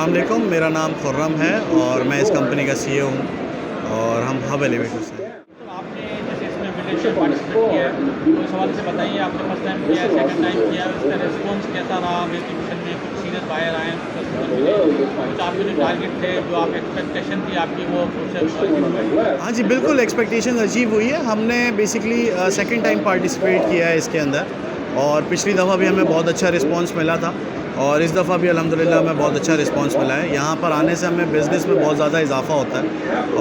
अस्सलाम वालेकुम, मेरा नाम खुर्रम है और मैं इस कंपनी का सीईओ हूँ और हम हब एलिवेटर्स हैं। तो आपने जैसे इसमें विदेश में पार्टिसिपेट किया है, तो इस हवाले से बताइए, आपने फर्स्ट टाइम किया है, सेकंड टाइम किया है, उसका रिस्पॉन्स कैसा रहा? एग्जीबिशन में कुछ सीरियस बायर आए हैं, कस्टमर मिले, कुछ आपके जो टारगेट थे, जो आप एक्सपेक्टेशन थी आपकी, वो प्रोसेस? हाँ जी, बिल्कुल एक्सपेक्टेशन अचीव हुई है। हमने बेसिकली सेकंड टाइम पार्टिसिपेट किया है इसके अंदर और पिछली दफ़ा भी हमें बहुत अच्छा रिस्पांस मिला था और इस दफ़ा भी अल्हम्दुलिल्लाह हमें बहुत अच्छा रिस्पांस मिला है। यहाँ पर आने से हमें बिज़नेस में बहुत ज़्यादा इजाफा होता है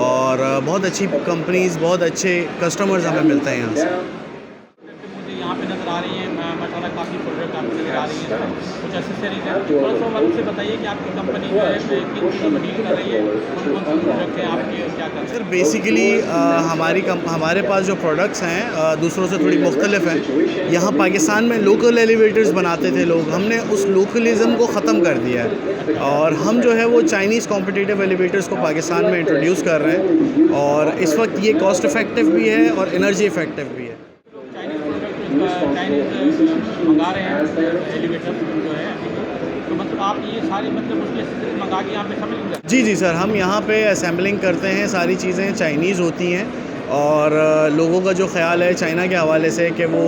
और बहुत अच्छी कंपनीज़, बहुत अच्छे कस्टमर्स हमें मिलते हैं यहाँ से। मुझे यहाँ पे नज़र आ रही है माशाल्लाह, काफ़ी प्रोडक्ट आपको नज़र आ रही है, कुछ एक्सेसरीज हैं, थोड़ा सा हमारे से बताइए कि आपकी कंपनी जो है किन चीज़ों में डील कर रही है, कौन कौन से प्रोडक्ट हैं आपके और क्या कर रहे सर बेसिकली हमारे पास जो प्रोडक्ट्स हैं दूसरों से थोड़ी मुख्तलिफ हैं। यहाँ पाकिस्तान में लोकल एलिवेटर्स बनाते थे लोग, हमने उस लोकलिज़म को ख़त्म कर दिया है और हम जो है वो चाइनीज़ कॉम्पिटिटिव एलिवेटर्स को पाकिस्तान में इंट्रोड्यूस कर रहे हैं और इस वक्त ये कॉस्ट इफ़ेक्टिव भी है और एनर्जी इफ़ेक्टिव भी है। चाइनीज़ मंगा रहे हैं एलिवेटर जो है, तो मतलब आप ये सारी मतलब उसकी एक्सेसरीज मंगा के यहाँ पे सब मिल जाए? जी सर, हम यहाँ पे असेंबलिंग करते हैं, सारी चीज़ें चाइनीज़ होती हैं और लोगों का जो ख़्याल है चाइना के हवाले से कि वो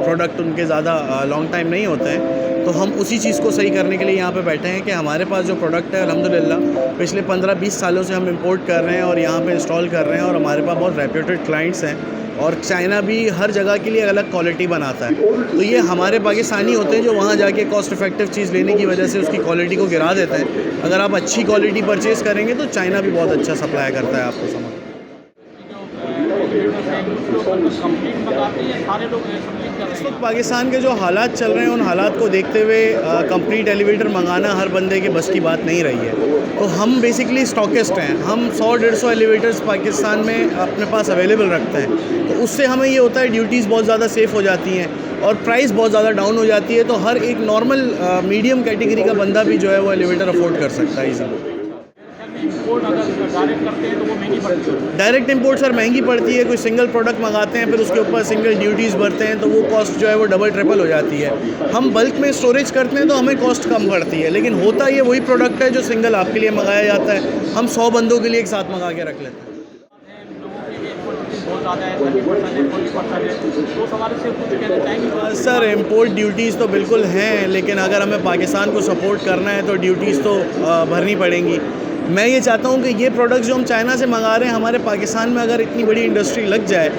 प्रोडक्ट उनके ज़्यादा लॉन्ग टाइम नहीं होते हैं, तो हम उसी चीज़ को सही करने के लिए यहाँ पे बैठे हैं कि हमारे पास जो प्रोडक्ट है अल्हम्दुलिल्लाह पिछले 15-20 सालों से हम इंपोर्ट कर रहे हैं और यहाँ पे इंस्टॉल कर रहे हैं और हमारे पास बहुत रेप्यूटेड क्लाइंट्स हैं और चाइना भी हर जगह के लिए अलग क्वालिटी बनाता है, तो ये हमारे पाकिस्तानी होते हैं जो वहाँ जाके कॉस्ट इफ़ेक्टिव चीज़ लेने की वजह से उसकी क्वालिटी को गिरा देते हैं। अगर आप अच्छी क्वालिटी परचेज़ करेंगे तो चाइना भी बहुत अच्छा सप्लाई करता है आपको सामान। कंप्लीट मंगाते हैं या सारे लोग कंप्लीट कर इस रहे वक्त हैं? पाकिस्तान के जो हालात चल रहे हैं उन हालात को देखते हुए कंप्लीट एलिवेटर मंगाना हर बंदे के बस की बात नहीं रही है, तो हम बेसिकली स्टॉकिस्ट हैं। हम 100-150 एलिवेटर्स पाकिस्तान में अपने पास अवेलेबल रखते हैं, तो उससे हमें ये होता है ड्यूटीज़ बहुत ज़्यादा सेफ़ हो जाती हैं और प्राइस बहुत ज़्यादा डाउन हो जाती है, तो हर एक नॉर्मल मीडियम कैटेगरी का बंदा भी जो है वो एलिवेटर अफोर्ड कर सकता है ईज़िली। इंपोर्ट अगर डायरेक्ट करते हैं तो वो महंगी पड़ती है? डायरेक्ट इंपोर्ट सर महंगी पड़ती है, कोई सिंगल प्रोडक्ट मंगाते हैं फिर उसके ऊपर सिंगल ड्यूटीज़ भरते हैं तो वो कॉस्ट जो है वो डबल ट्रिपल हो जाती है। हम बल्क में स्टोरेज करते हैं तो हमें कॉस्ट कम पड़ती है, लेकिन होता ये वही प्रोडक्ट है जो सिंगल आपके लिए मंगाया जाता है, हम 100 बंदों के लिए एक साथ मंगा के रख लेते हैं। लोगों की इम्पोर्ट बहुत ज़्यादा है, 30% है, 40% है, तो उस हवाले से कुछ कहना चाहेंगे? सर इंपोर्ट ड्यूटीज़ तो बिल्कुल हैं, लेकिन अगर हमें पाकिस्तान को सपोर्ट करना है तो ड्यूटीज़ तो भरनी पड़ेंगी। मैं ये चाहता हूँ कि ये प्रोडक्ट्स जो हम चाइना से मंगा रहे हैं हमारे पाकिस्तान में अगर इतनी बड़ी इंडस्ट्री लग जाए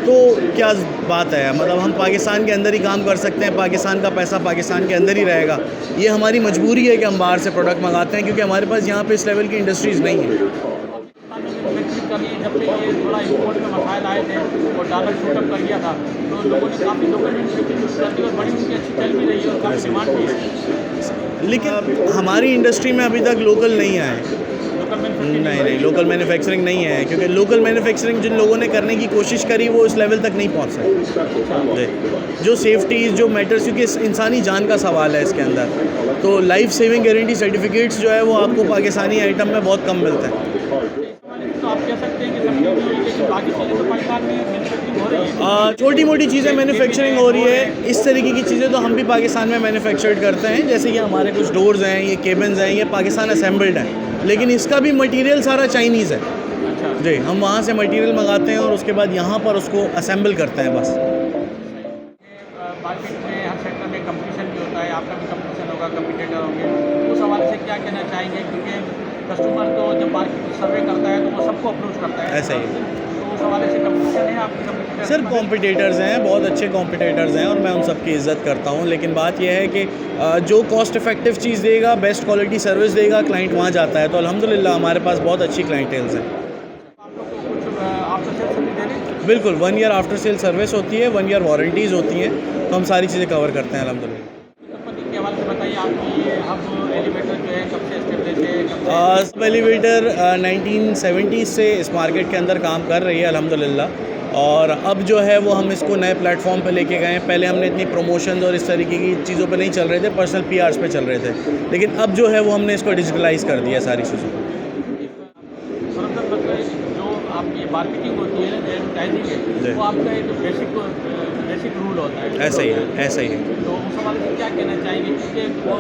तो क्या बात है, मतलब हम पाकिस्तान के अंदर ही काम कर सकते हैं, पाकिस्तान का पैसा पाकिस्तान के अंदर ही रहेगा। ये हमारी मजबूरी है कि हम बाहर से प्रोडक्ट मंगाते हैं क्योंकि हमारे पास यहाँ पे इस लेवल की इंडस्ट्रीज़ नहीं है। जब से ये थोड़ा इम्पोर्ट में मसाइल आए थे और डॉलर शूटअप कर गया था, तो लोगों ने काफ़ी लोकल मैन्युफैक्चरिंग कर दी और बड़ी उनकी अच्छी चल भी रही है और काफ़ी डिमांड भी है। लेकिन हमारी इंडस्ट्री में अभी तक लोकल नहीं आए। लोकल मैन्युफैक्चरिंग नहीं, लोकल मैन्युफैक्चरिंग नहीं है क्योंकि लोकल मैन्युफैक्चरिंग जिन लोगों ने करने की कोशिश करी वो इस लेवल तक नहीं पहुंच सके। जो सेफ्टीज़ जो मैटर्स, क्योंकि इंसानी जान का सवाल है इसके अंदर, तो लाइफ सेविंग गारंटी सर्टिफिकेट्स जो है वो आपको पाकिस्तानी आइटम में बहुत कम मिलता है। तो आप कह सकते हैं कि सबसे बड़ी, लेकिन बाकी चीज़ें तो पाकिस्तान में मैन्युफैक्चरिंग हो रही है। छोटी मोटी चीज़ें मैन्युफैक्चरिंग हो रही है, इस तरीके की चीज़ें तो हम भी पाकिस्तान में मैन्युफैक्चर्ड करते हैं, जैसे कि हमारे कुछ डोर्स हैं, ये केबिन्स हैं, ये पाकिस्तान असेंबल्ड हैं, लेकिन इसका भी मटेरियल सारा चाइनीज़ है। अच्छा जी, हम वहाँ से मटेरियल मंगाते हैं और उसके बाद यहाँ पर उसको असेंबल करते हैं बस। मार्केट में हर सेक्टर में कंपटीशन भी होता है, आपका भी कंपटीशन होगा, कंपटीटर होंगे, उस हवाले से क्या कहना चाहेंगे? क्योंकि कस्टमर तो जब मार्केट सर्वे करता है तो वो सबको अप्रोच करता है, ऐसा ही है। तो उस हवाले से कंपटीशन है आपकी कंपटीटर? सर कॉम्पिटिटर्स हैं, बहुत अच्छे कॉम्पिटिटर्स हैं और मैं उन सब की इज़्ज़त करता हूँ, लेकिन बात यह है कि जो कॉस्ट इफ़ेक्टिव चीज़ देगा, बेस्ट क्वालिटी सर्विस देगा, क्लाइंट वहाँ जाता है, तो अल्हम्दुलिल्लाह हमारे पास बहुत अच्छी क्लाइंटेल्स हैं। आप लोग को कुछ आफ्टर सेल सर्विस दे रहे हैं? बिल्कुल 1 ईयर आफ्टर सेल सर्विस होती है, 1 ईयर वारंटीज़ होती हैं, तो हम सारी चीज़ें कवर करते हैं अल्हम्दुलिल्लाह। कंपनी के हवाले से बताइए, आपकी ये हब एलिवेटर जो है कब से एस्टेब्लिश है, कब से? सब एलिवेटर 1970 से इस मार्केट के अंदर काम कर रही है अल्हम्दुलिल्लाह, और अब जो है वो हम इसको नए प्लेटफॉर्म पे लेके गए हैं। पहले हमने इतनी प्रमोशंस और इस तरीके की चीज़ों पे नहीं चल रहे थे, पर्सनल पीआर्स पे चल रहे थे, लेकिन अब जो है वो हमने इसको डिजिटलाइज़ कर दिया सारी चीज़ों को। मतलब जो आपकी मार्केटिंग होती है, एडवर्टाइजिंग है, वो आपका एक बेसिक रूल होता है। ऐसा ही है, ऐसा ही है। तो उस हवाले से क्या कहना चाहेंगे? क्योंकि वो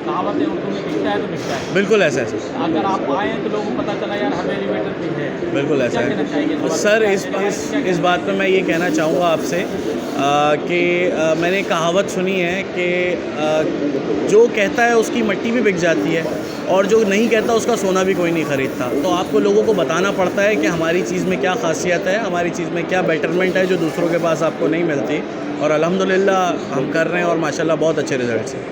कहावत है उर्दू में, दिखता है तो बिकता है। बिल्कुल ऐसा है सर, अगर आप आए तो लोगों को पता चला यार हब एलिवेटर भी है। बिल्कुल ऐसा क्या कहना है चाहिए सर। इस बात पे मैं ये कहना चाहूँगा आपसे कि मैंने कहावत सुनी है कि जो कहता है उसकी मिट्टी भी बिक जाती है और जो नहीं कहता उसका सोना भी कोई नहीं ख़रीदता। तो आपको लोगों को बताना पड़ता है कि हमारी चीज़ में क्या ख़ासियत है, हमारी चीज़ में क्या बेटरमेंट है जो दूसरों के पास आपको नहीं मिलती, और अल्हम्दुलिल्लाह हम कर रहे हैं और माशाल्लाह बहुत अच्छे रिज़ल्ट्स हैं।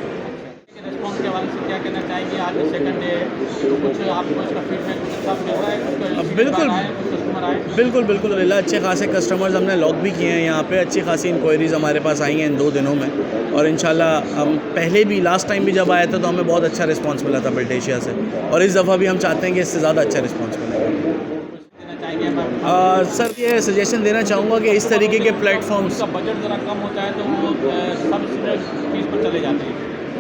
रिस्पॉन्स के हवाले से क्या कहना चाहेंगे? आज सेकंड डे तो कुछ आपको इसका फीडबैक कुछ अच्छा मिल रहा है? कुछ बिल्कुल। कस्टमर आए? बिल्कुल, बिल्कुल अल्हम्दुलिल्लाह अच्छे खासे कस्टमर्स हमने लॉक भी किए हैं यहाँ पे, अच्छी खासी इंक्वायरीज़ हमारे पास आई हैं इन 2 दिनों में, और इंशाल्लाह हम पहले भी लास्ट टाइम भी जब आए थे तो हमें बहुत अच्छा रिस्पांस मिला था ब्रिटिशिया से, और इस दफ़ा भी हम चाहते हैं कि इससे ज़्यादा अच्छा रिस्पांस मिलेगा। देना चाहेंगे मैम? सर ये सजेशन देना चाहूँगा कि इस तरीके के प्लेटफॉर्म्स, उसका बजट ज़रा कम होता है तो वो सब स्टूडेंट फीस पर चले जाते हैं,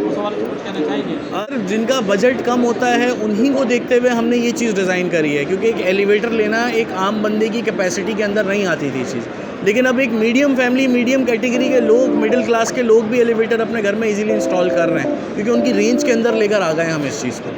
उस हवाले से कुछ कहना चाहेंगे? और जिनका बजट कम होता है उन्हीं को देखते हुए हमने ये चीज़ डिज़ाइन करी है, क्योंकि एक एलिवेटर लेना एक आम बंदे की कैपेसिटी के अंदर नहीं आती थी चीज़, लेकिन अब एक मीडियम फैमिली, मीडियम कैटेगरी के लोग, मिडिल क्लास के लोग भी एलिवेटर अपने घर में इजीली इंस्टॉल कर रहे हैं, क्योंकि उनकी रेंज के अंदर लेकर आ गए हम इस चीज़ को।